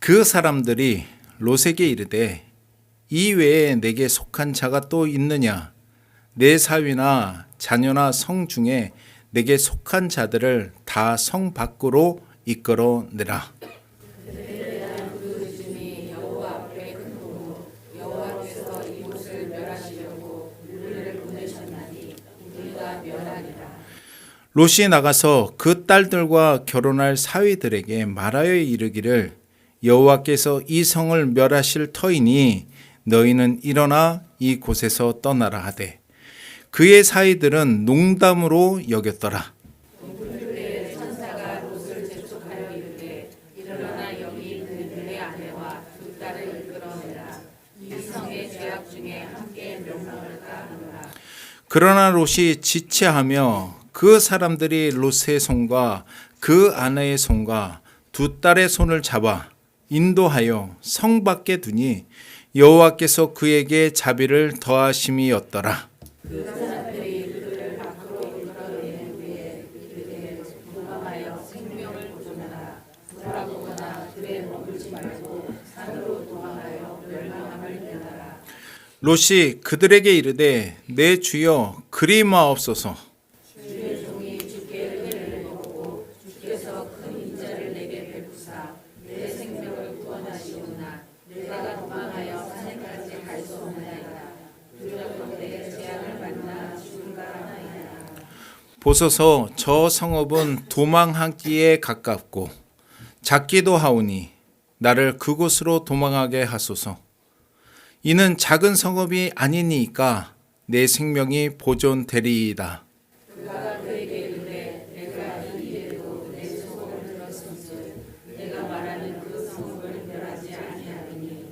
그 사람들이 롯에게 이르되 이 외에 내게 속한 자가 또 있느냐? 내 사위나 자녀나 성 중에 내게 속한 자들을 다 성 밖으로 이끌어내라. 롯이 나가서 그 딸들과 결혼할 사위들에게 말하여 이르기를 여호와께서 이 성을 멸하실 터이니 너희는 일어나 이 곳에서 떠나라 하되 그의 사위들은 농담으로 여겼더라. 그러나 롯이 지체하며 그 사람들이 롯의 손과 그 아내의 손과 두 딸의 손을 잡아 인도하여 성 밖에 두니 여호와께서 그에게 자비를 더하심이었더라. 그 사람들이 그들을 밖으로 이끌어내는 후에 그들에게 도망하여 생명을 보존하라. 돌아보거나 들에 머물지 말고 산으로 도망하여 멸망함을 면하라. 롯이 그들에게 이르되 내 주여 그리 마옵소서. 주의 종이 주께 은혜를 베푸고 주께서 큰 인자를 내게 베푸사 내 생명을 구원하시오나 내가 도망하여 산에까지 갈 수 없나이다. 두렵건대 재앙을 만나 죽을까 하나이다. 보소서 저 성읍은 도망하기에 가깝고 작기도 하오니 나를 그곳으로 도망하게 하소서. 이는 작은 성읍이 아니니까 내 생명이 보존되리이다. 그가 그에게 이르되 내가 이 일에도 내 소원을 들었음즉 내가 말하는 그 성읍을 멸하지 아니하리니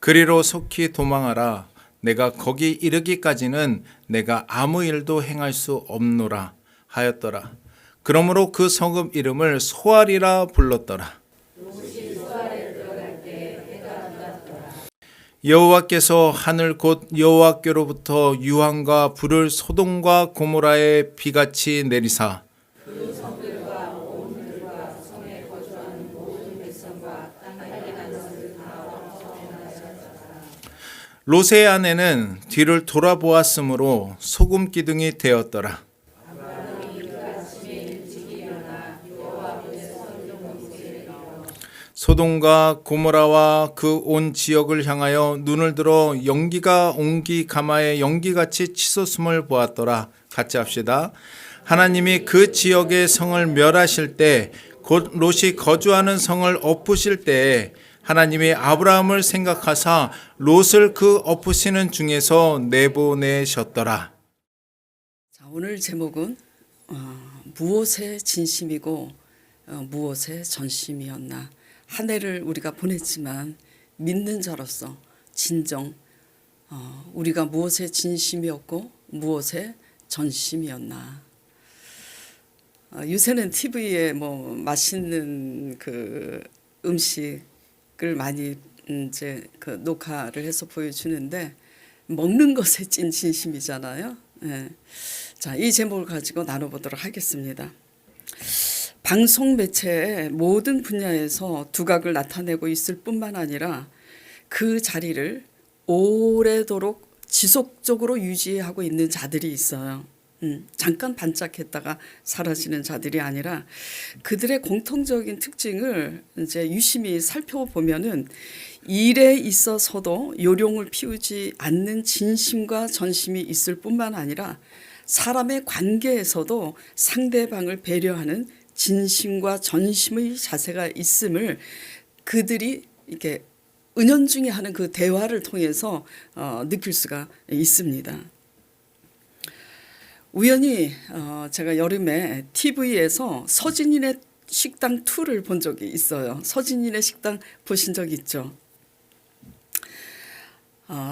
그리로 속히 도망하라. 내가 거기 이르기까지는 내가 아무 일도 행할 수 없노라 하였더라. 그러므로 그 성읍 이름을 소알이라 불렀더라. 여호와께서 하늘 곧 여호와께로부터 유황과 불을 소돔과 고모라에 비같이 내리사 그 성들과 온 들과 성에 거주하는 모든 백성과 땅에 난 것을 다 없애하셨더라. 롯의 아내는 뒤를 돌아보았으므로 소금 기둥이 되었더라. 소돔과 고모라와 그 온 지역을 향하여 눈을 들어 연기가 옹기 가마에 연기같이 치솟음을 보았더라. 같이 합시다. 하나님이 그 지역의 성을 멸하실 때 곧 롯이 거주하는 성을 엎으실 때에 하나님이 아브라함을 생각하사 롯을 그 엎으시는 중에서 내보내셨더라. 자, 오늘 제목은 무엇의 진심이고 무엇의 전심이었나. 한 해를 우리가 보냈지만 믿는 자로서 진정 우리가 무엇의 진심이었고 무엇의 전심이었나. 요새는 TV에 뭐 맛있는 그 음식을 많이 이제 그 녹화를 해서 보여주는데 먹는 것에 찐 진심이잖아요. 네. 자, 이 제목을 가지고 나눠보도록 하겠습니다. 방송 매체의 모든 분야에서 두각을 나타내고 있을 뿐만 아니라 그 자리를 오래도록 지속적으로 유지하고 있는 자들이 있어요. 잠깐 반짝했다가 사라지는 자들이 아니라 그들의 공통적인 특징을 이제 유심히 살펴보면은 일에 있어서도 요령을 피우지 않는 진심과 전심이 있을 뿐만 아니라 사람의 관계에서도 상대방을 배려하는 진심과 전심의 자세가 있음을 그들이 이렇게 은연중에 하는 그 대화를 통해서 느낄 수가 있습니다. 우연히 제가 여름에 TV에서 서진인의 식당 2를 본 적이 있어요. 서진인의 식당 보신 적 있죠?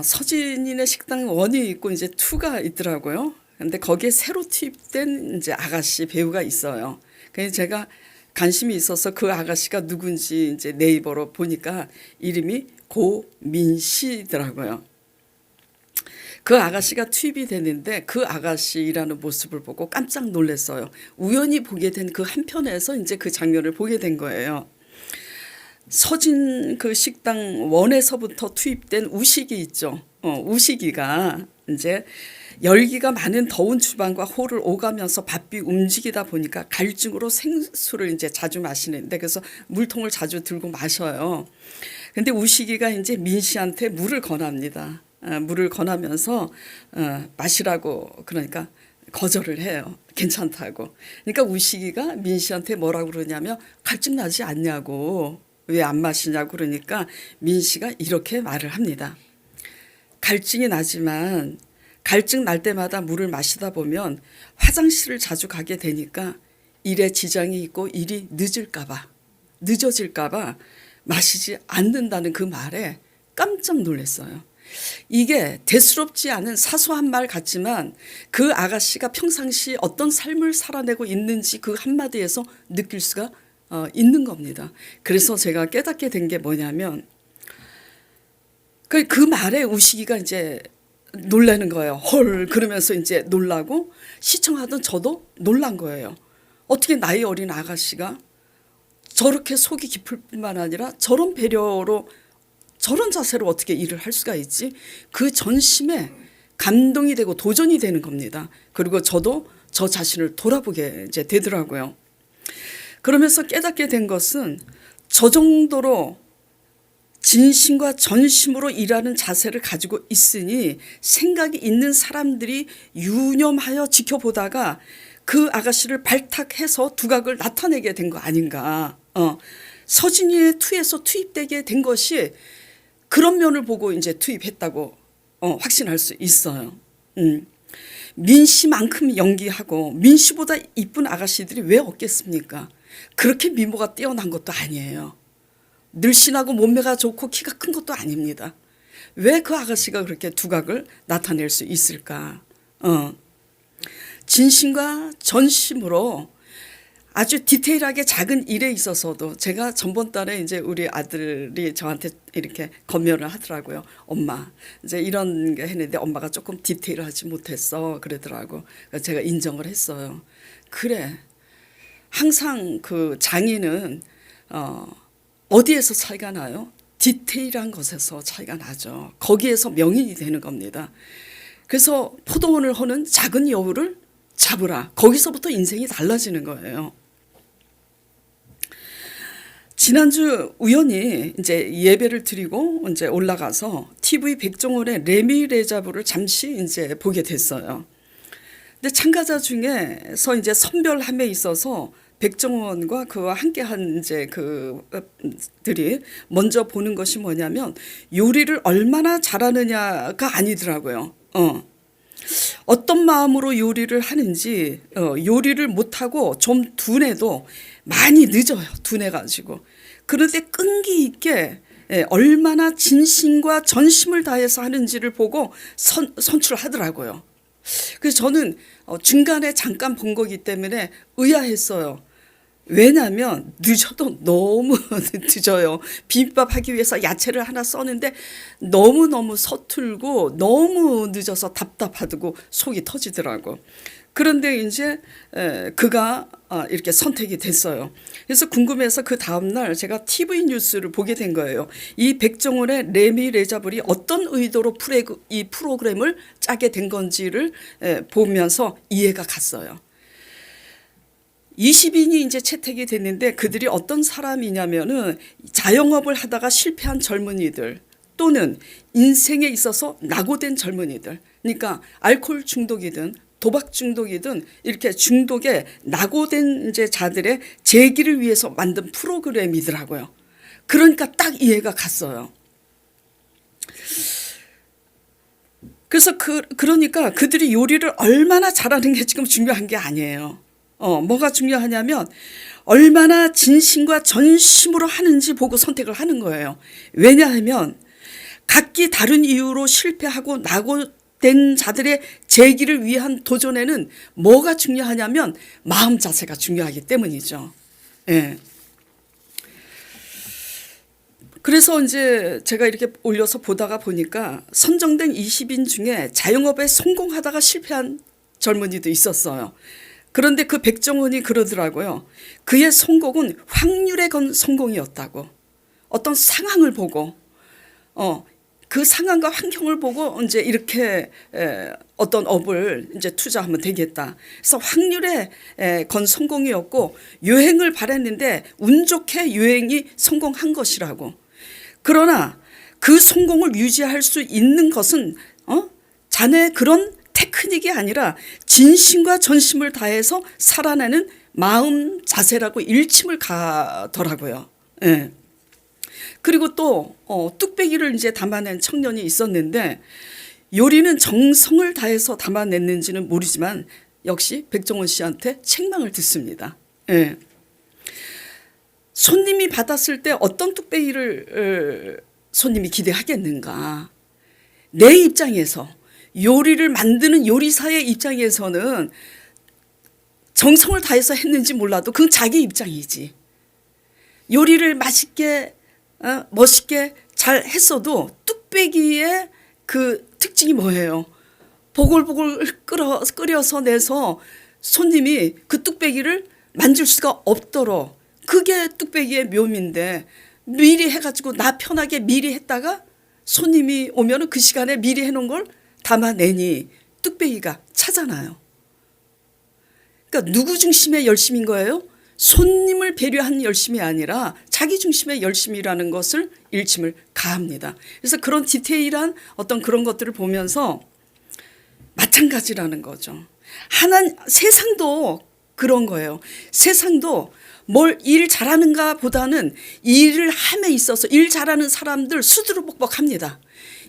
서진인의 식당 1이 있고 이제 2가 있더라고요. 근데 거기에 새로 투입된 이제 아가씨 배우가 있어요. 그래서 제가 관심이 있어서 그 아가씨가 누군지 이제 네이버로 보니까 이름이 고민씨더라고요. 그 아가씨가 투입이 되는데 그 아가씨 일하는 모습을 보고 깜짝 놀랐어요. 우연히 보게 된 그 한 편에서 이제 그 장면을 보게 된 거예요. 서진 그 식당 원에서부터 투입된 우식이 있죠. 우식이가 이제 열기가 많은 더운 주방과 홀을 오가면서 바삐 움직이다 보니까 갈증으로 생수를 이제 자주 마시는데, 그래서 물통을 자주 들고 마셔요. 근데 우식이가 이제 민 씨한테 물을 권합니다. 물을 권하면서 마시라고, 그러니까 거절을 해요. 괜찮다고. 그러니까 우식이가 민 씨한테 뭐라고 그러냐면 갈증 나지 않냐고, 왜 안 마시냐고 그러니까 민 씨가 이렇게 말을 합니다. 갈증이 나지만 갈증 날 때마다 물을 마시다 보면 화장실을 자주 가게 되니까 일에 지장이 있고 일이 늦어질까봐 마시지 않는다는 그 말에 깜짝 놀랐어요. 이게 대수롭지 않은 사소한 말 같지만 그 아가씨가 평상시 어떤 삶을 살아내고 있는지 그 한마디에서 느낄 수가 있는 겁니다. 그래서 제가 깨닫게 된 게 뭐냐면 그 말에 우식이가 이제 놀라는 거예요. 헐, 그러면서 이제 놀라고 시청하던 저도 놀란 거예요. 어떻게 나이 어린 아가씨가 저렇게 속이 깊을 뿐만 아니라 저런 배려로 저런 자세로 어떻게 일을 할 수가 있지? 그 전심에 감동이 되고 도전이 되는 겁니다. 그리고 저도 저 자신을 돌아보게 이제 되더라고요. 그러면서 깨닫게 된 것은 저 정도로 진심과 전심으로 일하는 자세를 가지고 있으니 생각이 있는 사람들이 유념하여 지켜보다가 그 아가씨를 발탁해서 두각을 나타내게 된 거 아닌가. 서진이의 투에서 투입되게 된 것이 그런 면을 보고 이제 투입했다고 확신할 수 있어요. 민 씨만큼 연기하고 민 씨보다 이쁜 아가씨들이 왜 없겠습니까? 그렇게 미모가 뛰어난 것도 아니에요. 늘씬하고 몸매가 좋고 키가 큰 것도 아닙니다. 왜 그 아가씨가 그렇게 두각을 나타낼 수 있을까? 진심과 전심으로 아주 디테일하게 작은 일에 있어서도, 제가 전번 달에 이제 우리 아들이 저한테 이렇게 권면을 하더라고요. 엄마, 이제 이런 게 했는데 엄마가 조금 디테일하지 못했어 그러더라고. 제가 인정을 했어요. 그래, 항상 그 장인은 어디에서 차이가 나요? 디테일한 것에서 차이가 나죠. 거기에서 명인이 되는 겁니다. 그래서 포도원을 허는 작은 여우를 잡으라. 거기서부터 인생이 달라지는 거예요. 지난주 우연히 이제 예배를 드리고 이제 올라가서 TV 백종원의 레미레자부를 잠시 이제 보게 됐어요. 근데 참가자 중에서 이제 선별함에 있어서 백종원과 그와 함께한 이제 그들이 먼저 보는 것이 뭐냐면 요리를 얼마나 잘하느냐가 아니더라고요. 어떤 마음으로 요리를 하는지, 요리를 못하고 좀 둔해도 많이 늦어요. 둔해가지고. 그런데 끈기 있게 얼마나 진심과 전심을 다해서 하는지를 보고 선출하더라고요. 그래서 저는 중간에 잠깐 본 거기 때문에 의아했어요. 왜냐하면 늦어도 너무 늦어요. 비빔밥 하기 위해서 야채를 하나 써는데 너무너무 서툴고 너무 늦어서 답답하고 속이 터지더라고. 그런데 이제 그가 이렇게 선택이 됐어요. 그래서 궁금해서 그 다음날 제가 TV 뉴스를 보게 된 거예요. 이 백종원의 레미레자블이 어떤 의도로 이 프로그램을 짜게 된 건지를 보면서 이해가 갔어요. 20인이 이제 채택이 됐는데 그들이 어떤 사람이냐면은 자영업을 하다가 실패한 젊은이들 또는 인생에 있어서 낙오된 젊은이들, 그러니까 알코올 중독이든 도박 중독이든 이렇게 중독에 낙오된 이제 자들의 재기를 위해서 만든 프로그램이더라고요. 그러니까 딱 이해가 갔어요. 그래서 그러니까 그들이 요리를 얼마나 잘하는 게 지금 중요한 게 아니에요. 뭐가 중요하냐면 얼마나 진심과 전심으로 하는지 보고 선택을 하는 거예요. 왜냐하면 각기 다른 이유로 실패하고 낙오된 자들의 재기를 위한 도전에는 뭐가 중요하냐면 마음 자세가 중요하기 때문이죠. 예. 그래서 이제 제가 이렇게 올려서 보다가 보니까 선정된 20인 중에 자영업에 성공하다가 실패한 젊은이도 있었어요. 그런데 그 백종원이 그러더라고요. 그의 성공은 확률에 건 성공이었다고. 어떤 상황을 보고 그 상황과 환경을 보고 이제 이렇게 어떤 업을 이제 투자하면 되겠다. 그래서 확률에 건 성공이었고 유행을 바랬는데 운 좋게 유행이 성공한 것이라고. 그러나 그 성공을 유지할 수 있는 것은 자네 그런 테크닉이 아니라 진심과 전심을 다해서 살아내는 마음 자세라고 일침을 가더라고요. 예. 그리고 또 뚝배기를 이제 담아낸 청년이 있었는데 요리는 정성을 다해서 담아냈는지는 모르지만 역시 백종원 씨한테 책망을 듣습니다. 예. 손님이 받았을 때 어떤 뚝배기를 손님이 기대하겠는가. 내 입장에서 요리를 만드는 요리사의 입장에서는 정성을 다해서 했는지 몰라도 그건 자기 입장이지. 요리를 맛있게 멋있게 잘 했어도 뚝배기의 그 특징이 뭐예요? 보글보글 끓여서 내서 손님이 그 뚝배기를 만질 수가 없도록, 그게 뚝배기의 묘미인데 미리 해가지고 나 편하게 미리 했다가 손님이 오면은 그 시간에 미리 해놓은 걸 담아내니 뚝배기가 차잖아요. 그러니까 누구 중심의 열심인 거예요? 손님을 배려한 열심이 아니라 자기 중심의 열심이라는 것을 일침을 가합니다. 그래서 그런 디테일한 어떤 그런 것들을 보면서 마찬가지라는 거죠. 세상도 그런 거예요. 세상도 뭘 일 잘하는가 보다는 일을 함에 있어서 일 잘하는 사람들 수두룩복복합니다.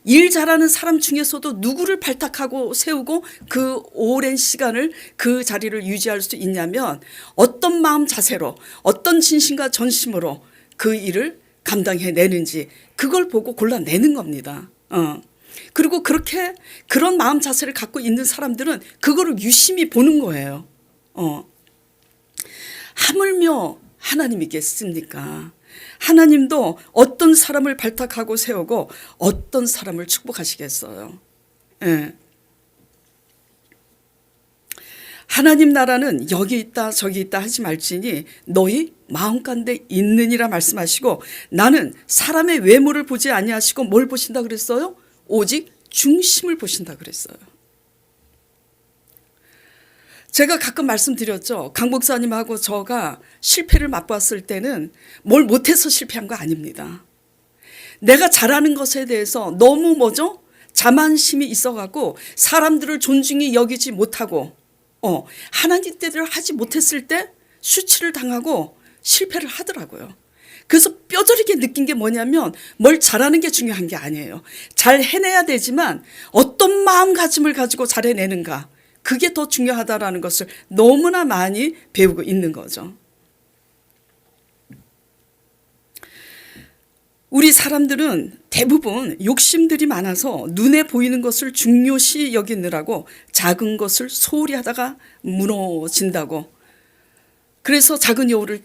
일 잘하는 사람 중에서도 누구를 발탁하고 세우고 그 오랜 시간을 그 자리를 유지할 수 있냐면 어떤 마음 자세로 어떤 진심과 전심으로 그 일을 감당해내는지 그걸 보고 골라내는 겁니다. 그리고 그렇게 그런 마음 자세를 갖고 있는 사람들은 그거를 유심히 보는 거예요. 하물며 하나님이겠습니까? 하나님도 어떤 사람을 발탁하고 세우고 어떤 사람을 축복하시겠어요. 예. 하나님 나라는 여기 있다 저기 있다 하지 말지니 너희 마음가운데 있느니라 말씀하시고, 나는 사람의 외모를 보지 아니하시고 뭘 보신다 그랬어요? 오직 중심을 보신다 그랬어요. 제가 가끔 말씀드렸죠. 강 목사님하고 저가 실패를 맛봤을 때는 뭘 못해서 실패한 거 아닙니다. 내가 잘하는 것에 대해서 너무 자만심이 있어갖고 사람들을 존중히 여기지 못하고 하나님 뜻대로 하지 못했을 때 수치를 당하고 실패를 하더라고요. 그래서 뼈저리게 느낀 게 뭐냐면 뭘 잘하는 게 중요한 게 아니에요. 잘 해내야 되지만 어떤 마음가짐을 가지고 잘 해내는가, 그게 더 중요하다라는 것을 너무나 많이 배우고 있는 거죠. 우리 사람들은 대부분 욕심들이 많아서 눈에 보이는 것을 중요시 여기느라고 작은 것을 소홀히 하다가 무너진다고. 그래서 작은 여우를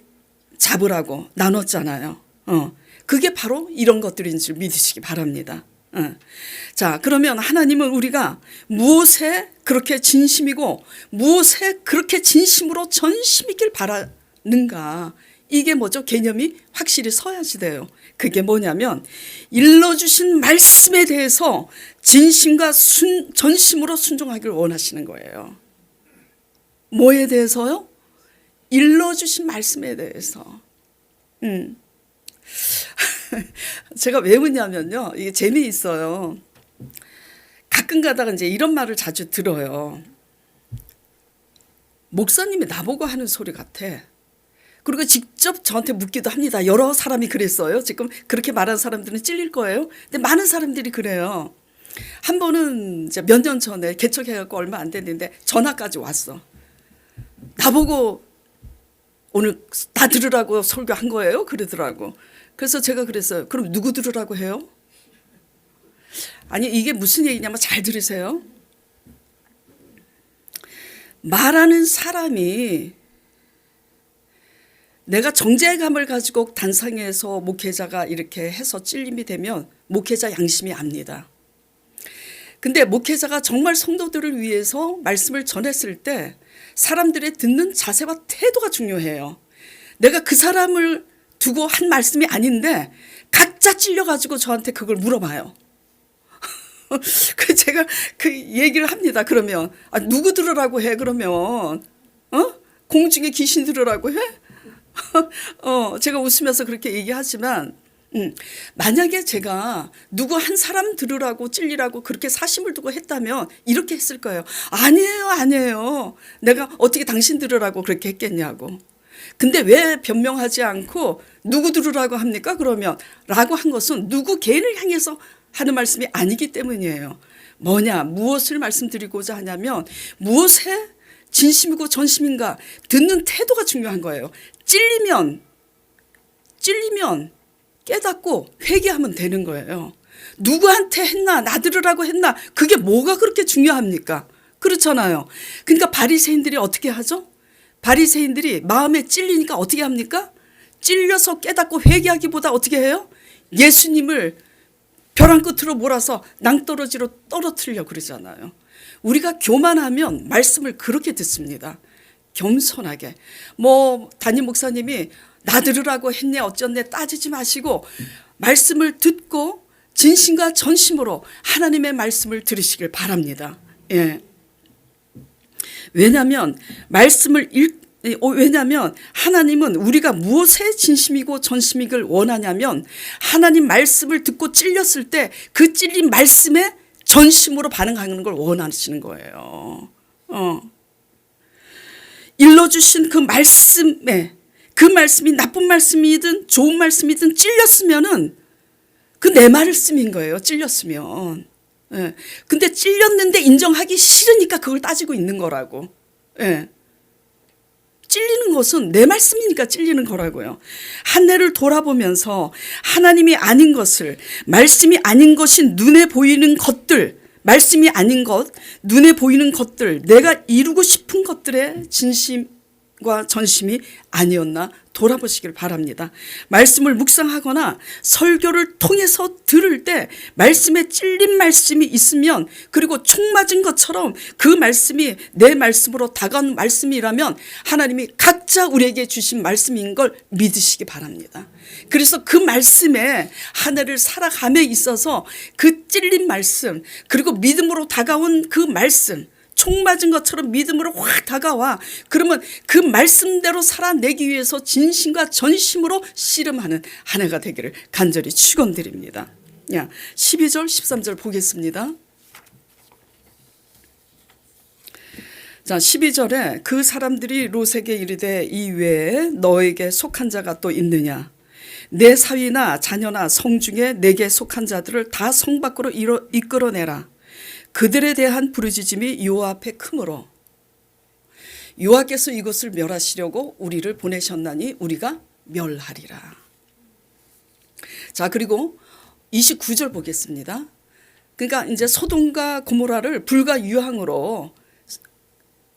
잡으라고 나눴잖아요. 그게 바로 이런 것들인 줄 믿으시기 바랍니다. 자, 그러면 하나님은 우리가 무엇에 그렇게 진심이고 무엇에 그렇게 진심으로 전심 있길 바라는가, 이게 개념이 확실히 서야지 돼요. 그게 뭐냐면 일러주신 말씀에 대해서 진심과 전심으로 순종하기를 원하시는 거예요. 뭐에 대해서요? 일러주신 말씀에 대해서. 제가 왜 웃냐면요, 이게 재미있어요. 가끔 가다가 이제 이런 말을 자주 들어요. 목사님이 나보고 하는 소리 같아. 그리고 직접 저한테 묻기도 합니다. 여러 사람이 그랬어요. 지금 그렇게 말하는 사람들은 찔릴 거예요. 근데 많은 사람들이 그래요. 한 번은 이제 몇 년 전에 개척해갖고 얼마 안 됐는데 전화까지 왔어. 나보고 오늘 다 들으라고 설교한 거예요? 그러더라고. 그래서 제가 그랬어요. 그럼 누구 들으라고 해요? 아니, 이게 무슨 얘기냐면 잘 들으세요. 말하는 사람이 내가 정죄감을 가지고 단상에서 목회자가 이렇게 해서 찔림이 되면 목회자 양심이 압니다. 근데 목회자가 정말 성도들을 위해서 말씀을 전했을 때 사람들의 듣는 자세와 태도가 중요해요. 내가 그 사람을 두고 한 말씀이 아닌데 각자 찔려가지고 저한테 그걸 물어봐요. 그 제가 그 얘기를 합니다. 그러면 누구 들으라고 해? 그러면 공중에 귀신 들으라고 해? 제가 웃으면서 그렇게 얘기하지만 만약에 제가 누구 한 사람 들으라고 찔리라고 그렇게 사심을 두고 했다면 이렇게 했을 거예요. 아니에요, 아니에요. 내가 어떻게 당신 들으라고 그렇게 했겠냐고. 근데 왜 변명하지 않고 누구 들으라고 합니까? 그러면 라고 한 것은 누구 개인을 향해서 하는 말씀이 아니기 때문이에요. 뭐냐, 무엇을 말씀드리고자 하냐면 무엇에 진심이고 전심인가 듣는 태도가 중요한 거예요. 찔리면 깨닫고 회개하면 되는 거예요. 누구한테 했나, 나 들으라고 했나, 그게 뭐가 그렇게 중요합니까? 그렇잖아요. 그러니까 바리새인들이 어떻게 하죠? 바리새인들이 마음에 찔리니까 어떻게 합니까? 찔려서 깨닫고 회개하기보다 어떻게 해요? 예수님을 벼랑 끝으로 몰아서 낭떠러지로 떨어뜨리려고 그러잖아요. 우리가 교만하면 말씀을 그렇게 듣습니다. 겸손하게. 담임 목사님이 나 들으라고 했네 어쩌네 따지지 마시고 말씀을 듣고 진심과 전심으로 하나님의 말씀을 들으시길 바랍니다. 예. 왜냐하면 하나님은 우리가 무엇에 진심이고 전심이길 원하냐면 하나님 말씀을 듣고 찔렸을 때 그 찔린 말씀에 전심으로 반응하는 걸 원하시는 거예요. 일러주신 그 말씀에 그 말씀이 나쁜 말씀이든 좋은 말씀이든 찔렸으면은 그 내 말씀인 거예요. 찔렸으면. 예. 근데 찔렸는데 인정하기 싫으니까 그걸 따지고 있는 거라고. 예. 찔리는 것은 내 말씀이니까 찔리는 거라고요. 한 해를 돌아보면서 하나님이 아닌 것을, 말씀이 아닌 것이 눈에 보이는 것들, 말씀이 아닌 것, 눈에 보이는 것들, 내가 이루고 싶은 것들의 진심과 전심이 아니었나 돌아보시길 바랍니다. 말씀을 묵상하거나 설교를 통해서 들을 때 말씀에 찔린 말씀이 있으면, 그리고 총 맞은 것처럼 그 말씀이 내 말씀으로 다가온 말씀이라면 하나님이 각자 우리에게 주신 말씀인 걸 믿으시기 바랍니다. 그래서 그 말씀에 한 해를 살아감에 있어서 그 찔린 말씀, 그리고 믿음으로 다가온 그 말씀, 총 맞은 것처럼 믿음으로 확 다가와. 그러면 그 말씀대로 살아내기 위해서 진심과 전심으로 씨름하는 한 해가 되기를 간절히 축원드립니다. 12절 13절 보겠습니다. 자, 12절에 그 사람들이 롯에게 이르되 이 외에 너에게 속한 자가 또 있느냐? 내 사위나 자녀나 성 중에 내게 속한 자들을 다 성 밖으로 이끌어내라. 그들에 대한 부르짖음이 여호와 앞에 크므로 여호와께서 이곳을 멸하시려고 우리를 보내셨나니 우리가 멸하리라. 자, 그리고 29절 보겠습니다. 그러니까 이제 소돔과 고모라를 불과 유황으로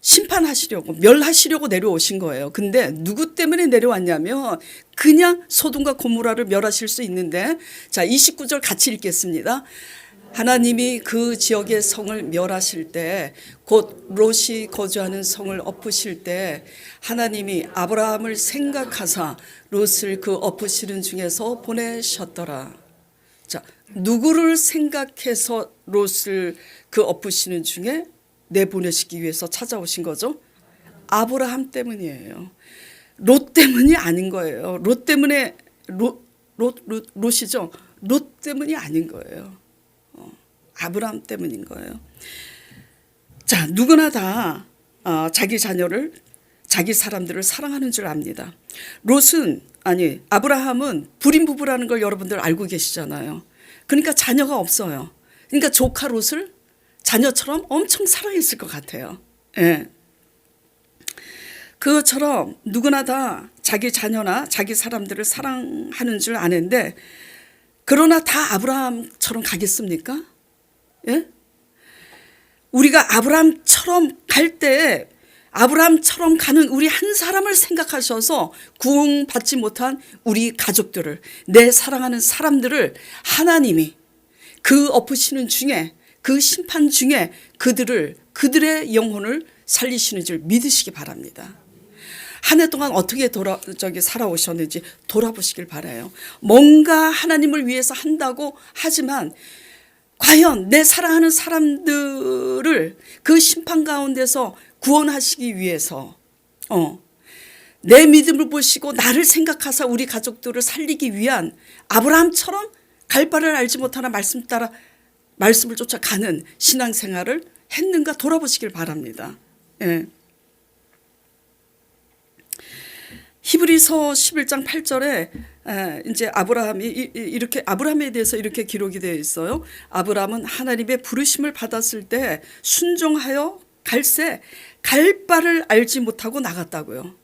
심판하시려고, 멸하시려고 내려오신 거예요. 근데 누구 때문에 내려왔냐면 그냥 소돔과 고모라를 멸하실 수 있는데, 자, 29절 같이 읽겠습니다. 하나님이 그 지역의 성을 멸하실 때, 곧 롯이 거주하는 성을 엎으실 때 하나님이 아브라함을 생각하사 롯을 그 엎으시는 중에서 보내셨더라. 자, 누구를 생각해서 롯을 그 엎으시는 중에 내보내시기 위해서 찾아오신 거죠? 아브라함 때문이에요. 롯 때문이 아닌 거예요. 롯 때문에 롯이죠. 롯 때문이 아닌 거예요. 아브라함 때문인 거예요. 자, 누구나 다 자기 자녀를, 자기 사람들을 사랑하는 줄 압니다. 아브라함은 불임 부부라는 걸 여러분들 알고 계시잖아요. 그러니까 자녀가 없어요. 그러니까 조카 롯을 자녀처럼 엄청 사랑했을 것 같아요. 예. 그것처럼 누구나 다 자기 자녀나 자기 사람들을 사랑하는 줄 아는데, 그러나 다 아브라함처럼 가겠습니까? 예? 우리가 아브라함처럼 갈 때 아브라함처럼 가는 우리 한 사람을 생각하셔서 구원받지 못한 우리 가족들을, 내 사랑하는 사람들을 하나님이 그 엎으시는 중에, 그 심판 중에 그들의 영혼을 살리시는 줄 믿으시기 바랍니다. 한 해 동안 어떻게 살아오셨는지 돌아보시길 바라요. 뭔가 하나님을 위해서 한다고 하지만 과연 내 사랑하는 사람들을 그 심판 가운데서 구원하시기 위해서 내 믿음을 보시고 나를 생각하사 우리 가족들을 살리기 위한 아브라함처럼 갈 바를 알지 못하나 말씀 따라 말씀을 쫓아가는 신앙생활을 했는가 돌아보시길 바랍니다. 예. 히브리서 11장 8절에 이제 아브라함이 이렇게 아브라함에 대해서 이렇게 기록이 되어 있어요. 아브라함은 하나님의 부르심을 받았을 때 순종하여 갈새 갈 바를 알지 못하고 나갔다고요.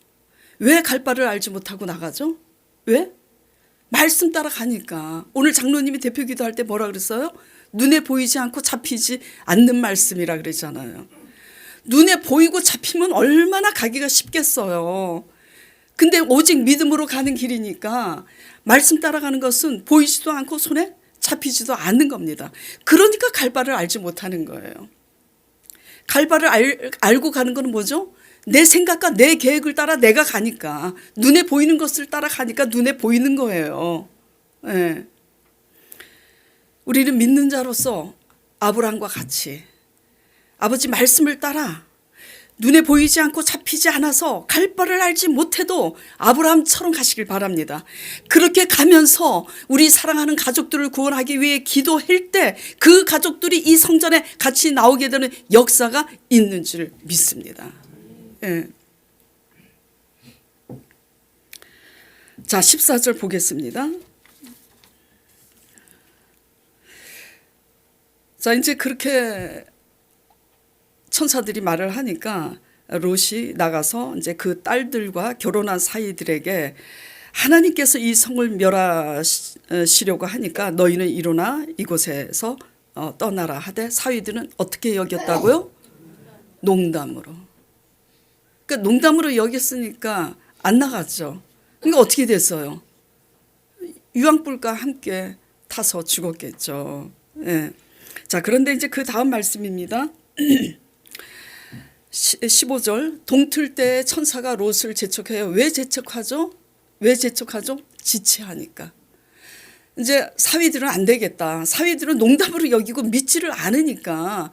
왜 갈 바를 알지 못하고 나가죠? 왜? 말씀 따라 가니까. 오늘 장로님이 대표 기도할 때 뭐라 그랬어요? 눈에 보이지 않고 잡히지 않는 말씀이라 그러잖아요. 눈에 보이고 잡히면 얼마나 가기가 쉽겠어요. 근데 오직 믿음으로 가는 길이니까 말씀 따라가는 것은 보이지도 않고 손에 잡히지도 않는 겁니다. 그러니까 갈 바를 알지 못하는 거예요. 갈 바를 알고 가는 건 뭐죠? 내 생각과 내 계획을 따라 내가 가니까 눈에 보이는 것을 따라가니까 눈에 보이는 거예요. 네. 우리는 믿는 자로서 아브라함과 같이 아버지 말씀을 따라 눈에 보이지 않고 잡히지 않아서 갈 바를 알지 못해도 아브라함처럼 가시길 바랍니다. 그렇게 가면서 우리 사랑하는 가족들을 구원하기 위해 기도할 때 그 가족들이 이 성전에 같이 나오게 되는 역사가 있는 줄 믿습니다. 예. 자, 14절 보겠습니다. 자, 이제 그렇게 천사들이 말을 하니까 롯이 나가서 이제 그 딸들과 결혼한 사이들에게 하나님께서 이 성을 멸하시려고 하니까 너희는 일어나 이곳에서 떠나라 하되 사위들은 어떻게 여겼다고요? 농담으로. 그러니까 농담으로 여겼으니까 안 나갔죠. 그러니까 어떻게 됐어요? 유황불과 함께 타서 죽었겠죠. 예. 자, 그런데 이제 그 다음 말씀입니다. 15절 동틀 때 천사가 롯을 재촉해요. 왜 재촉하죠? 왜 재촉하죠? 지체하니까. 이제 사위들은 안 되겠다. 사위들은 농담으로 여기고 믿지를 않으니까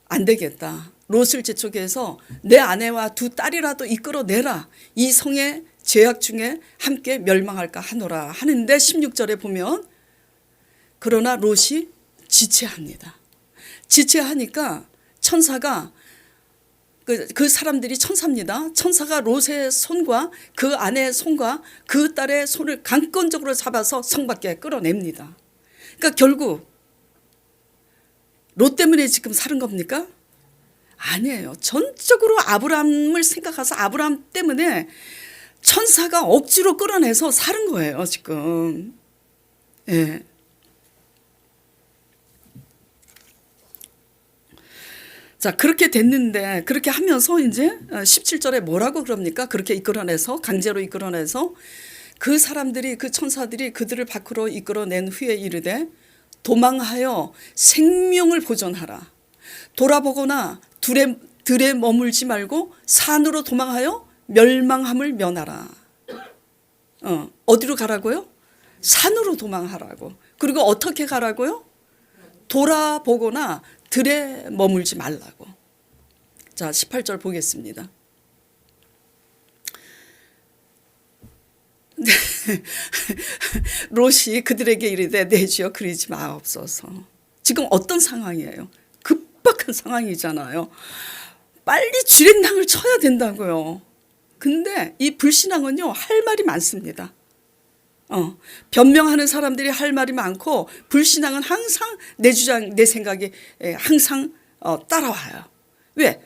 안 되겠다. 롯을 재촉해서 내 아내와 두 딸이라도 이끌어내라. 이 성의 죄악 중에 함께 멸망할까 하노라 하는데 16절에 보면 그러나 롯이 지체합니다. 지체하니까 천사가 그 사람들이 천사입니다. 천사가 롯의 손과 그 아내의 손과 그 딸의 손을 강권적으로 잡아서 성 밖에 끌어냅니다. 그러니까 결국 롯 때문에 지금 사는 겁니까? 아니에요. 전적으로 아브라함을 생각해서 아브라함 때문에 천사가 억지로 끌어내서 사는 거예요, 지금. 예. 자, 그렇게 됐는데 그렇게 하면서 이제 17절에 뭐라고 그럽니까? 그렇게 이끌어내서 강제로 이끌어내서 그 사람들이 그 천사들이 그들을 밖으로 이끌어낸 후에 이르되 도망하여 생명을 보존하라. 돌아보거나 들에 머물지 말고 산으로 도망하여 멸망함을 면하라. 어디로 가라고요? 산으로 도망하라고. 그리고 어떻게 가라고요? 돌아보거나 들에 머물지 말라고. 자, 18절 보겠습니다. 롯이 그들에게 이르되 내 주여 그러지 마옵소서. 지금 어떤 상황이에요? 급박한 상황이잖아요. 빨리 주랭랑을 쳐야 된다고요. 근데 이 불신앙은요, 할 말이 많습니다. 변명하는 사람들이 할 말이 많고 불신앙은 항상 내 주장, 내 생각이 항상 따라와요. 왜?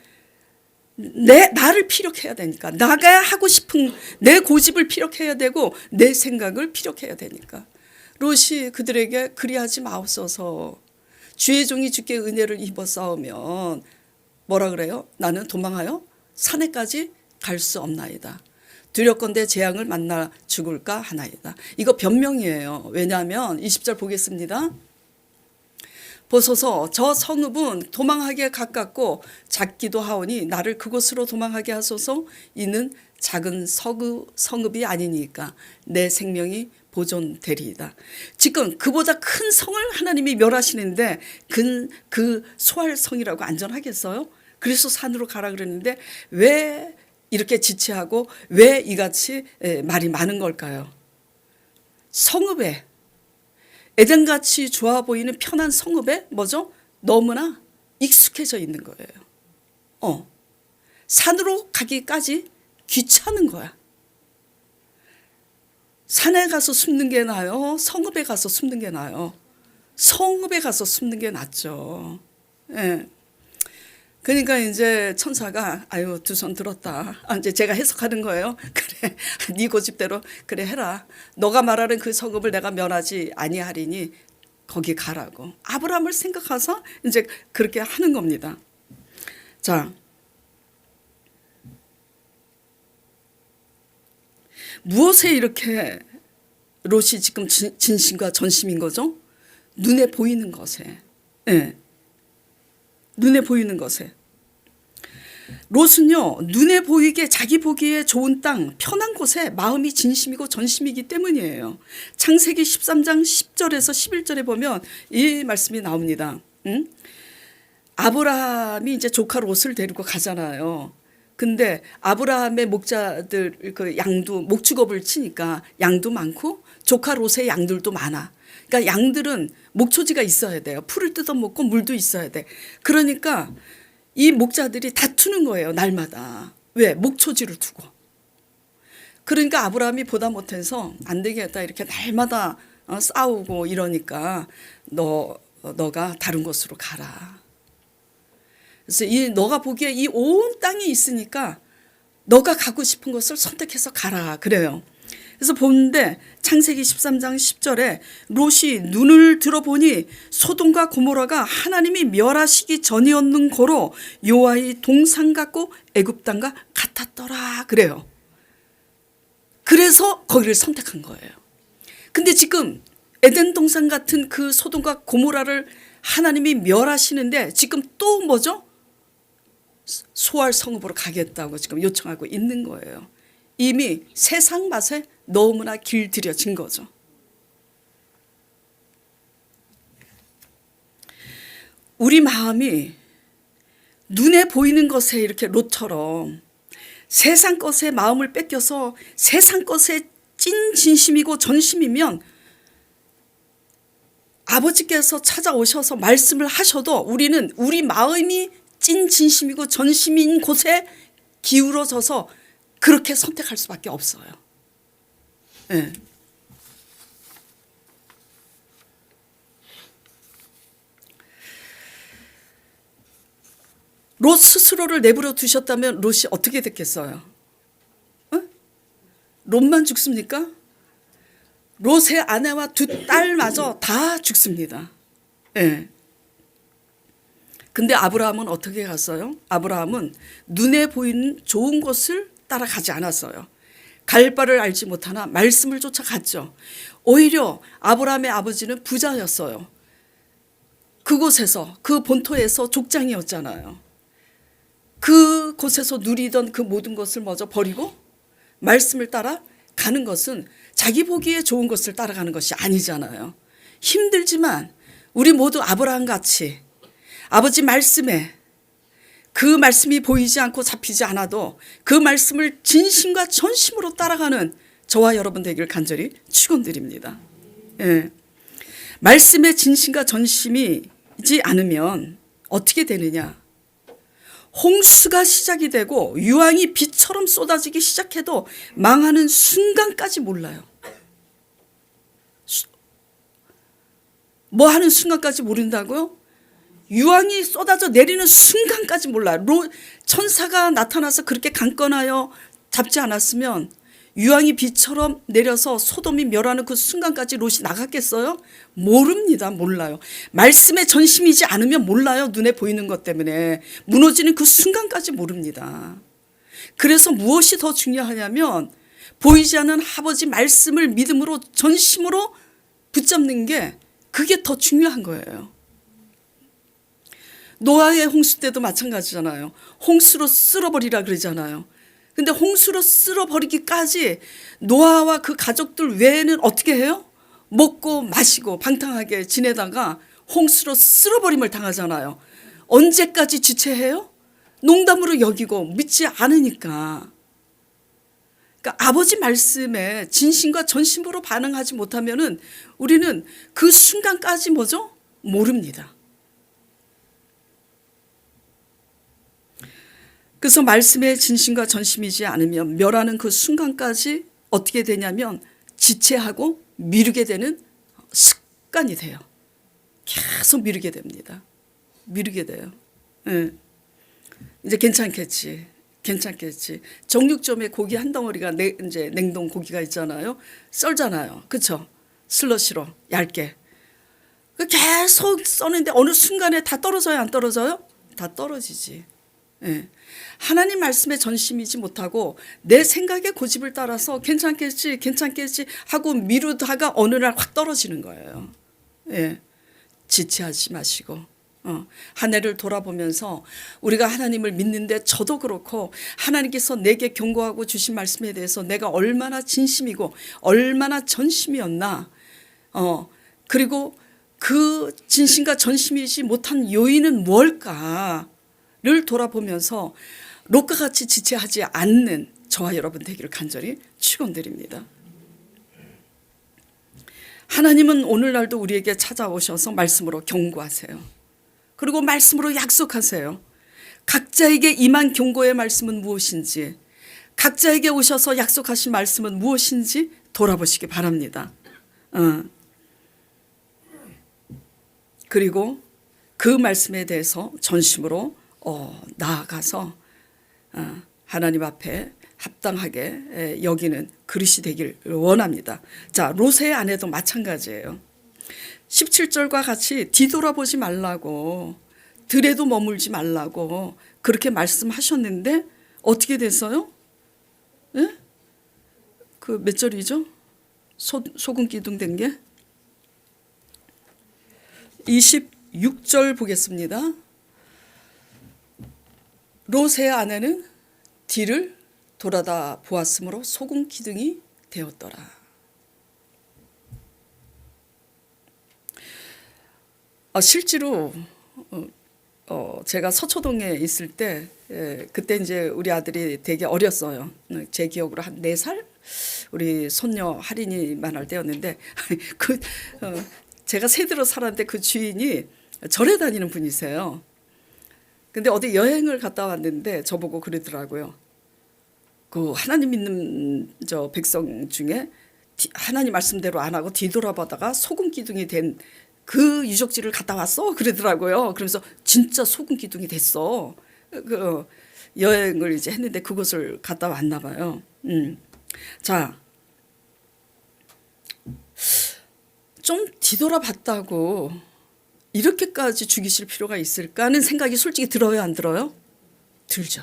나를 피력해야 되니까. 나가 하고 싶은 내 고집을 피력해야 되고 내 생각을 피력해야 되니까. 롯이 그들에게 그리하지 마옵소서. 주의 종이 주께 은혜를 입어 싸우면 뭐라 그래요? 나는 도망하여 산에까지 갈 수 없나이다. 두렵건대 재앙을 만나 죽을까 하나이다. 이거 변명이에요. 왜냐하면 20절 보겠습니다. 보소서 저 성읍은 도망하기에 가깝고 작기도 하오니 나를 그곳으로 도망하게 하소서. 이는 작은 성읍이 아니니까 내 생명이 보존되리이다. 지금 그보다 큰 성을 하나님이 멸하시는데 그 소할 성이라고 안전하겠어요? 그래서 산으로 가라 그랬는데 왜 이렇게 지체하고 왜 이같이 말이 많은 걸까요? 성읍에 에덴같이 좋아 보이는 편한 성읍에 뭐죠? 너무나 익숙해져 있는 거예요. 산으로 가기까지 귀찮은 거야. 산에 가서 숨는 게 나아요? 성읍에 가서 숨는 게 나아요? 성읍에 가서 숨는 게 낫죠. 예. 그러니까 이제 천사가 아유 두 손 들었다. 이제 제가 해석하는 거예요. 그래, 네 고집대로 그래 해라. 너가 말하는 그 성읍을 내가 멸하지 아니하리니 거기 가라고. 아브라함을 생각해서 이제 그렇게 하는 겁니다. 자, 무엇에 이렇게 롯이 지금 진심과 전심인 거죠? 눈에 보이는 것에. 네. 눈에 보이는 것에. 롯은요, 눈에 보이게 자기 보기에 좋은 땅, 편한 곳에 마음이 진심이고 전심이기 때문이에요. 창세기 13장 10절에서 11절에 보면 이 말씀이 나옵니다. 아브라함이 이제 조카 롯을 데리고 가잖아요. 근데 아브라함의 목자들 그 양도 목축업을 치니까 양도 많고 조카 롯의 양들도 많아. 그러니까 양들은 목초지가 있어야 돼요. 풀을 뜯어먹고 물도 있어야 돼. 그러니까 이 목자들이 다투는 거예요. 날마다. 왜? 목초지를 두고. 그러니까 아브라함이 보다 못해서 안 되겠다 이렇게 날마다 싸우고 이러니까 너가 다른 곳으로 가라. 그래서 너가 보기에 이 온 땅이 있으니까 너가 가고 싶은 곳을 선택해서 가라 그래요. 그래서 보는데 창세기 13장 10절에 롯이 눈을 들어보니 소돔과 고모라가 하나님이 멸하시기 전이었는 거로 여호와의 동산 같고 애굽 땅과 같았더라 그래요. 그래서 거기를 선택한 거예요. 근데 지금 에덴 동산 같은 그 소돔과 고모라를 하나님이 멸하시는데 지금 또 뭐죠? 소할 성읍으로 가겠다고 지금 요청하고 있는 거예요. 이미 세상 맛에 너무나 길들여진 거죠. 우리 마음이 눈에 보이는 것에 이렇게 롯처럼 세상 것에 마음을 뺏겨서 세상 것에 찐 진심이고 전심이면 아버지께서 찾아오셔서 말씀을 하셔도 우리는 우리 마음이 찐 진심이고 전심인 곳에 기울어져서 그렇게 선택할 수밖에 없어요. 네. 롯 스스로를 내버려 두셨다면 롯이 어떻게 됐겠어요? 롯만 죽습니까? 롯의 아내와 두 딸마저 다 죽습니다. 네. 근데 아브라함은 어떻게 갔어요? 아브라함은 눈에 보이는 좋은 곳을 따라가지 않았어요. 갈 바를 알지 못하나 말씀을 쫓아갔죠. 오히려 아브라함의 아버지는 부자였어요. 그곳에서 그 본토에서 족장이었잖아요. 그곳에서 누리던 그 모든 것을 먼저 버리고 말씀을 따라 가는 것은 자기 보기에 좋은 것을 따라가는 것이 아니잖아요. 힘들지만 우리 모두 아브라함 같이 아버지 말씀에 그 말씀이 보이지 않고 잡히지 않아도 그 말씀을 진심과 전심으로 따라가는 저와 여러분 되기를 간절히 축원드립니다. 예. 말씀의 진심과 전심이지 않으면 어떻게 되느냐? 홍수가 시작이 되고 유황이 비처럼 쏟아지기 시작해도 망하는 순간까지 몰라요. 뭐 하는 순간까지 모른다고요? 유황이 쏟아져 내리는 순간까지 몰라요. 천사가 나타나서 그렇게 강권하여 잡지 않았으면 유황이 비처럼 내려서 소돔이 멸하는 그 순간까지 롯이 나갔겠어요? 모릅니다. 몰라요. 말씀에 전심이지 않으면 몰라요. 눈에 보이는 것 때문에. 무너지는 그 순간까지 모릅니다. 그래서 무엇이 더 중요하냐면 보이지 않는 아버지 말씀을 믿음으로 전심으로 붙잡는 게 그게 더 중요한 거예요. 노아의 홍수 때도 마찬가지잖아요. 홍수로 쓸어버리라 그러잖아요. 근데 홍수로 쓸어버리기까지 노아와 그 가족들 외에는 어떻게 해요? 먹고 마시고 방탕하게 지내다가 홍수로 쓸어버림을 당하잖아요. 언제까지 지체해요? 농담으로 여기고 믿지 않으니까. 그러니까 아버지 말씀에 진심과 전심으로 반응하지 못하면은 우리는 그 순간까지 뭐죠? 모릅니다. 그래서 말씀에 진심과 전심이지 않으면 멸하는 그 순간까지 어떻게 되냐면 지체하고 미루게 되는 습관이 돼요. 계속 미루게 됩니다. 미루게 돼요. 네. 이제 괜찮겠지. 정육점에 고기 한 덩어리가 이제 냉동 고기가 있잖아요. 썰잖아요. 그렇죠? 슬러시로 얇게. 계속 써는데 어느 순간에 다 떨어져요, 안 떨어져요? 다 떨어지지. 예. 하나님 말씀에 전심이지 못하고 내 생각의 고집을 따라서 괜찮겠지 하고 미루다가 어느 날 확 떨어지는 거예요. 예. 지체하지 마시고 한 해를 돌아보면서 우리가 하나님을 믿는데 저도 그렇고 하나님께서 내게 경고하고 주신 말씀에 대해서 내가 얼마나 진심이고 얼마나 전심이었나, 그리고 그 진심과 전심이지 못한 요인은 뭘까를 돌아보면서 롯과 같이 지체하지 않는 저와 여러분 되기를 간절히 축원드립니다. 하나님은 오늘날도 우리에게 찾아오셔서 말씀으로 경고하세요. 그리고 말씀으로 약속하세요. 각자에게 임한 경고의 말씀은 무엇인지, 각자에게 오셔서 약속하신 말씀은 무엇인지 돌아보시기 바랍니다. 그리고 그 말씀에 대해서 전심으로 나아가서 하나님 앞에 합당하게 여기는 그릇이 되길 원합니다. 자, 롯의 아내도 마찬가지예요. 17절과 같이 뒤돌아보지 말라고, 들에도 머물지 말라고 그렇게 말씀하셨는데 어떻게 됐어요? 예? 그 몇 절이죠? 소금 기둥 된 게? 26절 보겠습니다. 롯의 아내는 뒤를 돌아다 보았으므로 소금 기둥이 되었더라. 실제로 제가 서초동에 있을 때 그때 이제 우리 아들이 되게 어렸어요. 제 기억으로 한 4살? 우리 손녀 할인이만 할 때였는데 제가 새들어 살았는데 그 주인이 절에 다니는 분이세요. 근데 어디 여행을 갔다 왔는데 저보고 그러더라고요. 그 하나님 믿는 저 백성 중에 하나님 말씀대로 안 하고 뒤돌아보다가 소금 기둥이 된 그 유적지를 갔다 왔어 그러더라고요. 그러면서 진짜 소금 기둥이 됐어. 그 여행을 이제 했는데 그곳을 갔다 왔나 봐요. 자, 좀 뒤돌아봤다고 이렇게까지 죽이실 필요가 있을까 하는 생각이 솔직히 들어요, 안 들어요? 들죠.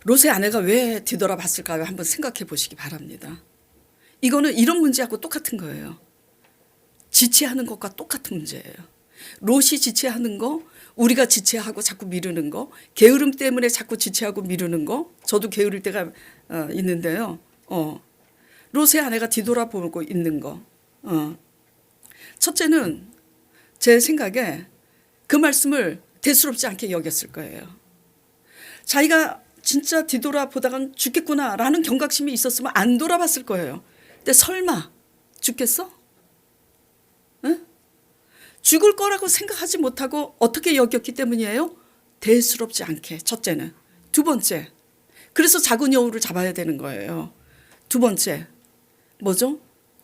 롯의 아내가 왜 뒤돌아봤을까요? 한번 생각해 보시기 바랍니다. 이거는 이런 문제하고 똑같은 거예요. 지체하는 것과 똑같은 문제예요. 롯이 지체하는 거, 우리가 지체하고 자꾸 미루는 거, 게으름 때문에 자꾸 지체하고 미루는 거, 저도 게으를 때가 있는데요. 롯의 아내가 뒤돌아보고 있는 거. 첫째는 제 생각에 그 말씀을 대수롭지 않게 여겼을 거예요. 자기가 진짜 뒤돌아보다간 죽겠구나라는 경각심이 있었으면 안 돌아봤을 거예요. 근데 설마 죽겠어? 응? 죽을 거라고 생각하지 못하고 어떻게 여겼기 때문이에요? 대수롭지 않게, 첫째는. 두 번째, 그래서 작은 여우를 잡아야 되는 거예요. 두 번째, 뭐죠?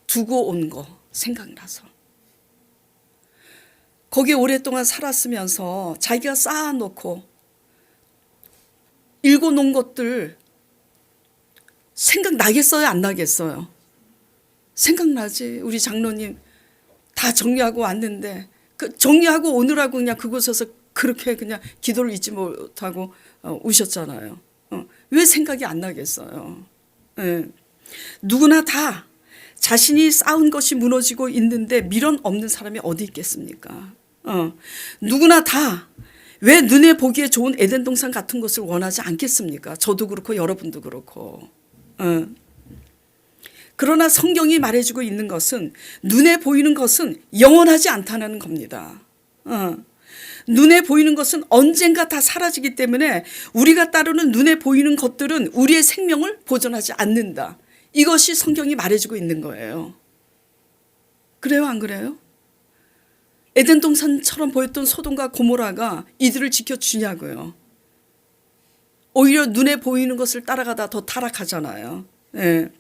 두고 온 거 생각나서. 거기에 오랫동안 살았으면서 자기가 쌓아놓고 읽어놓은 것들 생각나겠어요? 안 나겠어요? 생각나지. 우리 장로님 다 정리하고 왔는데 그 정리하고 오느라고 그냥 그곳에서 그렇게 그냥 기도를 잊지 못하고 우셨잖아요. 왜 생각이 안 나겠어요? 네. 누구나 다 자신이 쌓은 것이 무너지고 있는데 미련 없는 사람이 어디 있겠습니까? 누구나 다 왜 눈에 보기에 좋은 에덴 동산 같은 것을 원하지 않겠습니까? 저도 그렇고 여러분도 그렇고. 그러나 성경이 말해주고 있는 것은 눈에 보이는 것은 영원하지 않다는 겁니다. 눈에 보이는 것은 언젠가 다 사라지기 때문에 우리가 따르는 눈에 보이는 것들은 우리의 생명을 보존하지 않는다. 이것이 성경이 말해주고 있는 거예요. 그래요, 안 그래요? 에덴 동산처럼 보였던 소돔과 고모라가 이들을 지켜주냐고요. 오히려 눈에 보이는 것을 따라가다 더 타락하잖아요. 네.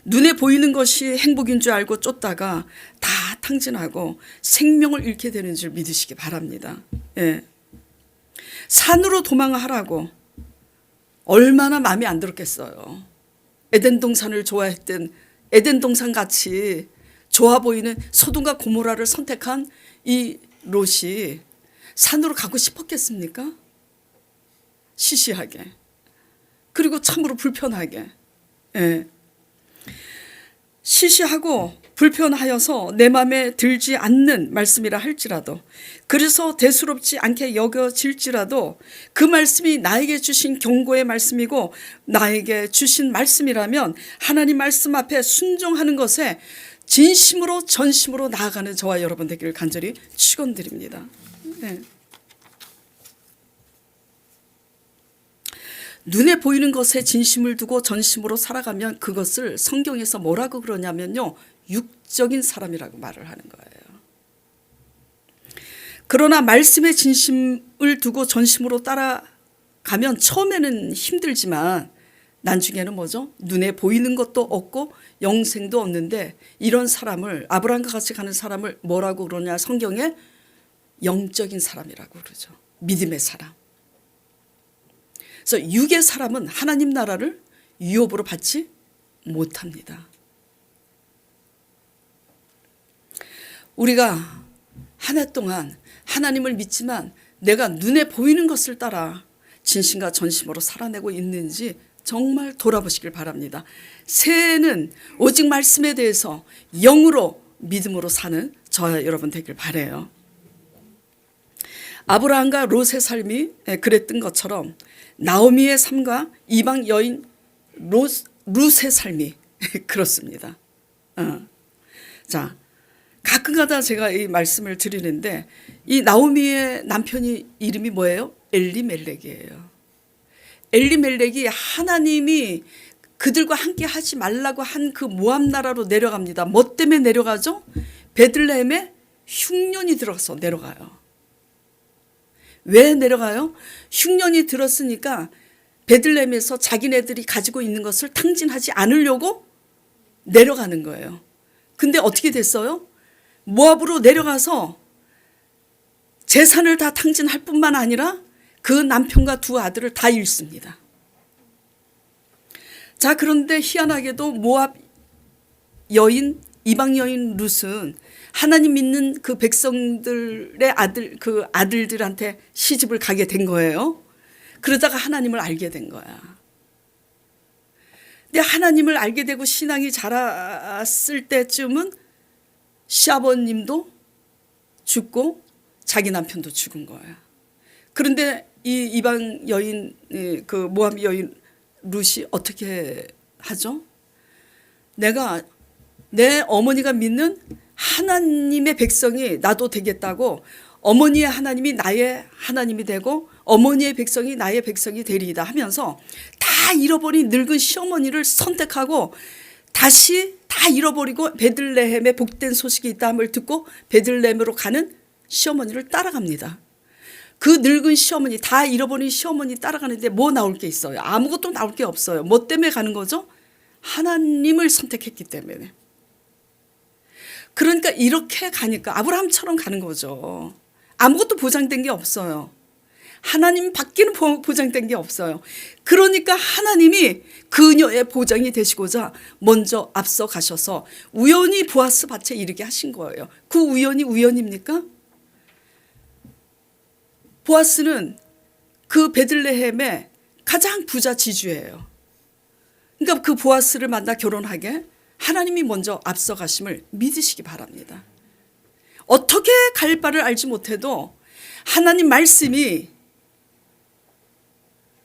눈에 보이는 것이 행복인 줄 알고 쫓다가 다 탕진하고 생명을 잃게 되는 줄 믿으시기 바랍니다. 네. 산으로 도망하라고 얼마나 마음이 안 들었겠어요. 에덴 동산을 좋아했던 에덴 동산 같이 좋아 보이는 소돔과 고모라를 선택한 이 롯이 산으로 가고 싶었겠습니까? 시시하게. 그리고 참으로 불편하게. 예. 시시하고 불편하여서 내 마음에 들지 않는 말씀이라 할지라도, 그래서 대수롭지 않게 여겨질지라도 그 말씀이 나에게 주신 경고의 말씀이고 나에게 주신 말씀이라면 하나님 말씀 앞에 순종하는 것에 진심으로 전심으로 나아가는 저와 여러분 되기를 간절히 축원드립니다. 네. 눈에 보이는 것에 진심을 두고 전심으로 살아가면 그것을 성경에서 뭐라고 그러냐면요, 육적인 사람이라고 말을 하는 거예요. 그러나 말씀에 진심을 두고 전심으로 따라가면 처음에는 힘들지만 나중에는 뭐죠? 눈에 보이는 것도 없고 영생도 없는데, 이런 사람을, 아브라함과 같이 가는 사람을 뭐라고 그러냐, 성경에 영적인 사람이라고 그러죠. 믿음의 사람. 그래서 육의 사람은 하나님 나라를 유업으로 받지 못합니다. 우리가 한 해 동안 하나님을 믿지만 내가 눈에 보이는 것을 따라 진심과 전심으로 살아내고 있는지 정말 돌아보시길 바랍니다. 새해에는 오직 말씀에 대해서 영으로 믿음으로 사는 저와 여러분 되길 바라요. 아브라함과 롯의 삶이 그랬던 것처럼 나오미의 삶과 이방 여인 룻의 삶이 그렇습니다. 자, 가끔가다 제가 이 말씀을 드리는데 이 나오미의 남편이 이름이 뭐예요? 엘리멜렉이에요. 엘리멜렉이 하나님이 그들과 함께 하지 말라고 한 그 모압 나라로 내려갑니다. 뭐 때문에 내려가죠? 베들레헴에 흉년이 들어서 내려가요. 왜 내려가요? 흉년이 들었으니까 베들레헴에서 자기네들이 가지고 있는 것을 탕진하지 않으려고 내려가는 거예요. 근데 어떻게 됐어요? 모압으로 내려가서 재산을 다 탕진할 뿐만 아니라 그 남편과 두 아들을 다 잃습니다. 자, 그런데 희한하게도 모압 여인, 이방 여인 룻은 하나님 믿는 그 백성들의 그 아들들한테 시집을 가게 된 거예요. 그러다가 하나님을 알게 된 거야. 근데 하나님을 알게 되고 신앙이 자랐을 때쯤은 시아버님도 죽고 자기 남편도 죽은 거야. 그런데 이 이방 여인, 그 모압 여인 룻이 어떻게 하죠? 내 어머니가 믿는 하나님의 백성이 나도 되겠다고, 어머니의 하나님이 나의 하나님이 되고 어머니의 백성이 나의 백성이 되리이다 하면서 다 잃어버린 늙은 시어머니를 선택하고 다시 다 잃어버리고 베들레헴에 복된 소식이 있다함을 듣고 베들레헴으로 가는 시어머니를 따라갑니다. 그 늙은 시어머니, 다 잃어버린 시어머니 따라가는데 뭐 나올 게 있어요? 아무것도 나올 게 없어요. 뭐 때문에 가는 거죠? 하나님을 선택했기 때문에. 그러니까 이렇게 가니까 아브라함처럼 가는 거죠. 아무것도 보장된 게 없어요. 하나님 밖에는 보장된 게 없어요. 그러니까 하나님이 그녀의 보장이 되시고자 먼저 앞서 가셔서 우연히 보아스 밭에 이르게 하신 거예요. 그 우연이 우연입니까? 보아스는 그 베들레헴의 가장 부자 지주예요. 그러니까 그 보아스를 만나 결혼하게 하나님이 먼저 앞서 가심을 믿으시기 바랍니다. 어떻게 갈 바를 알지 못해도 하나님 말씀이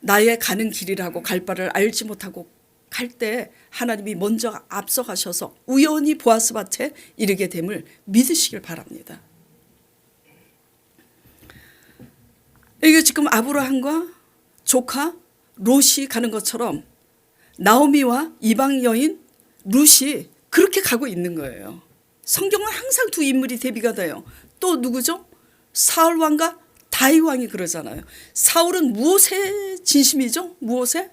나의 가는 길이라고 갈 바를 알지 못하고 갈 때 하나님이 먼저 앞서가셔서 우연히 보아스 밭에 이르게 됨을 믿으시길 바랍니다. 이게 지금 아브라함과 조카 롯이 가는 것처럼 나오미와 이방 여인 룻이 그렇게 가고 있는 거예요. 성경은 항상 두 인물이 대비가 돼요. 또 누구죠? 사울 왕과 다윗 왕이 그러잖아요. 사울은 무엇에 진심이죠? 무엇에?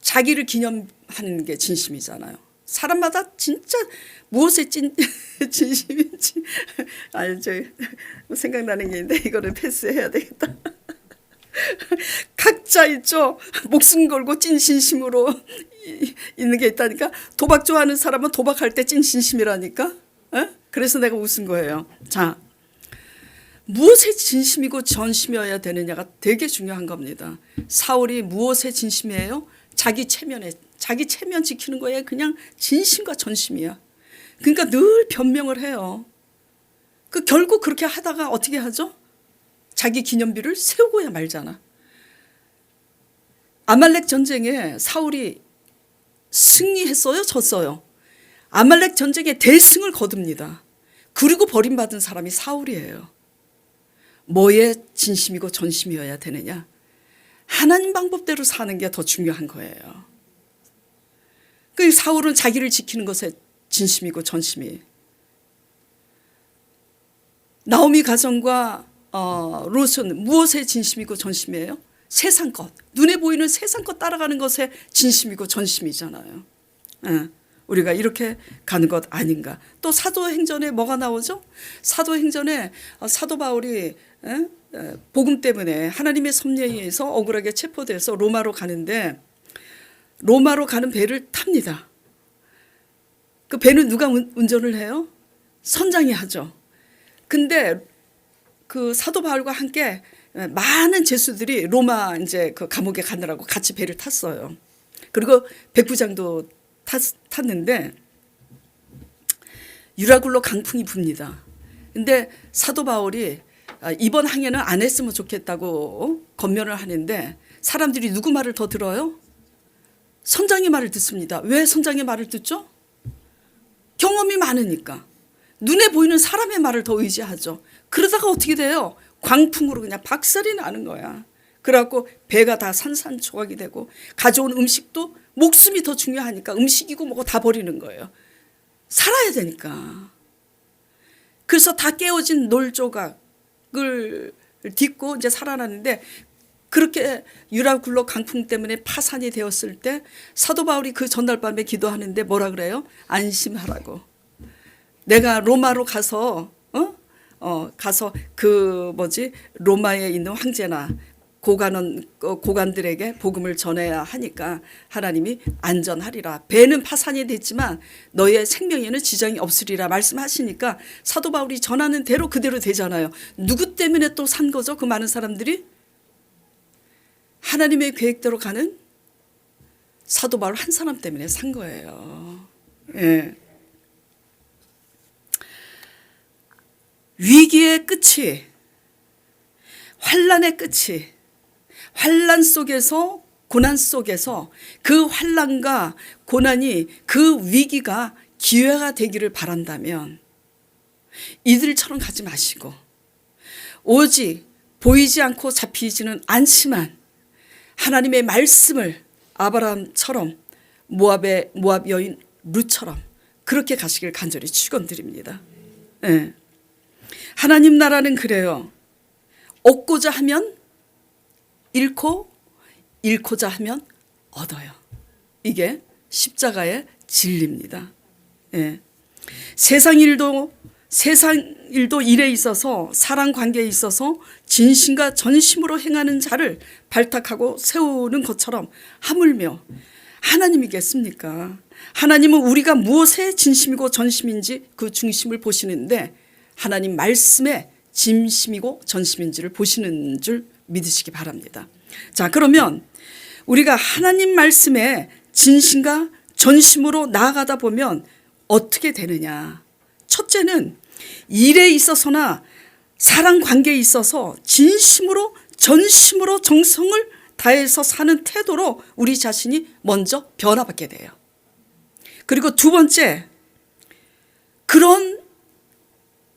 자기를 기념하는 게 진심이잖아요. 사람마다 진짜 무엇에 진심인지 생각나는 게 있는데 이거는 패스해야 되겠다. 각자 있죠. 목숨 걸고 찐 진심으로 있는 게 있다니까. 도박 좋아하는 사람은 도박할 때 찐 진심이라니까. 그래서 내가 웃은 거예요. 자, 무엇에 진심이고 전심이어야 되느냐가 되게 중요한 겁니다. 사울이 무엇에 진심이에요? 자기 체면 지키는 거에 그냥 진심과 전심이야. 그러니까 늘 변명을 해요. 결국 그렇게 하다가 어떻게 하죠? 자기 기념비를 세우고야 말잖아. 아말렉 전쟁에 사울이 승리했어요? 졌어요? 아말렉 전쟁에 대승을 거둡니다. 그리고 버림받은 사람이 사울이에요. 뭐에 진심이고 전심이어야 되느냐? 하나님 방법대로 사는 게 더 중요한 거예요. 그 사울은 자기를 지키는 것에 진심이고 전심이. 나오미 가정과 롯은 무엇에 진심이고 전심이에요? 세상 것, 눈에 보이는 세상 것 따라가는 것에 진심이고 전심이잖아요. 우리가 이렇게 가는 것 아닌가. 또 사도행전에 뭐가 나오죠? 사도행전에 사도 바울이 복음 때문에 하나님의 섭리에 의해서 억울하게 체포돼서 로마로 가는데 로마로 가는 배를 탑니다. 그 배는 누가 운전을 해요? 선장이 하죠. 근데 그 사도 바울과 함께 많은 죄수들이 로마 이제 그 감옥에 가느라고 같이 배를 탔어요. 그리고 백부장도 탔는데 유라굴로 강풍이 붑니다. 근데 사도 바울이 이번 항해는 안 했으면 좋겠다고 권면을 하는데 사람들이 누구 말을 더 들어요? 선장의 말을 듣습니다. 왜 선장의 말을 듣죠? 경험이 많으니까. 눈에 보이는 사람의 말을 더 의지하죠. 그러다가 어떻게 돼요? 광풍으로 그냥 박살이 나는 거야. 그래갖고 배가 다 산산조각이 되고 가져온 음식도 목숨이 더 중요하니까 음식이고 뭐고 다 버리는 거예요. 살아야 되니까. 그래서 다 깨어진 놀조각을 딛고 이제 살아나는데 그렇게 유라굴로 강풍 때문에 파산이 되었을 때 사도 바울이 그 전날 밤에 기도하는데 뭐라 그래요? 안심하라고. 내가 로마로 가서 로마에 있는 황제나 고관들에게 복음을 전해야 하니까 하나님이 안전하리라. 배는 파산이 됐지만 너의 생명에는 지장이 없으리라 말씀하시니까 사도 바울이 전하는 대로 그대로 되잖아요. 누구 때문에 또 산 거죠? 그 많은 사람들이? 하나님의 계획대로 가는 사도 바울 한 사람 때문에 산 거예요. 예. 위기의 끝이, 환난의 끝이, 환난 속에서 고난 속에서 그 환난과 고난이 그 위기가 기회가 되기를 바란다면 이들처럼 가지 마시고 오직 보이지 않고 잡히지는 않지만 하나님의 말씀을 아브라함처럼 모압 여인 룻처럼 그렇게 가시길 간절히 축원드립니다. 네. 하나님 나라는 그래요. 얻고자 하면 잃고 잃고자 하면 얻어요. 이게 십자가의 진리입니다. 예. 세상 일도 일에 있어서 사랑 관계에 있어서 진심과 전심으로 행하는 자를 발탁하고 세우는 것처럼 하물며 하나님이겠습니까? 하나님은 우리가 무엇에 진심이고 전심인지 그 중심을 보시는데 하나님 말씀에 진심이고 전심인지를 보시는 줄 믿으시기 바랍니다. 자, 그러면 우리가 하나님 말씀에 진심과 전심으로 나아가다 보면 어떻게 되느냐? 첫째는 일에 있어서나 사랑 관계에 있어서 진심으로 전심으로 정성을 다해서 사는 태도로 우리 자신이 먼저 변화받게 돼요. 그리고 두 번째, 그런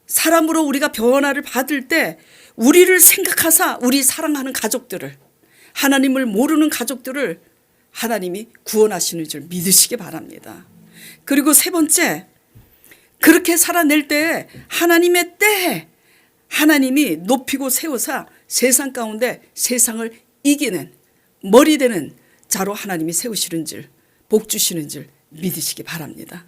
사람으로 우리가 변화를 받을 때 우리를 생각하사 우리 사랑하는 가족들을, 하나님을 모르는 가족들을 하나님이 구원하시는 줄 믿으시기 바랍니다. 그리고 세 번째, 그렇게 살아낼 때 하나님의 때에 하나님이 높이고 세우사 세상 가운데 세상을 이기는 머리 되는 자로 하나님이 세우시는 줄, 복 주시는 줄 믿으시기 바랍니다.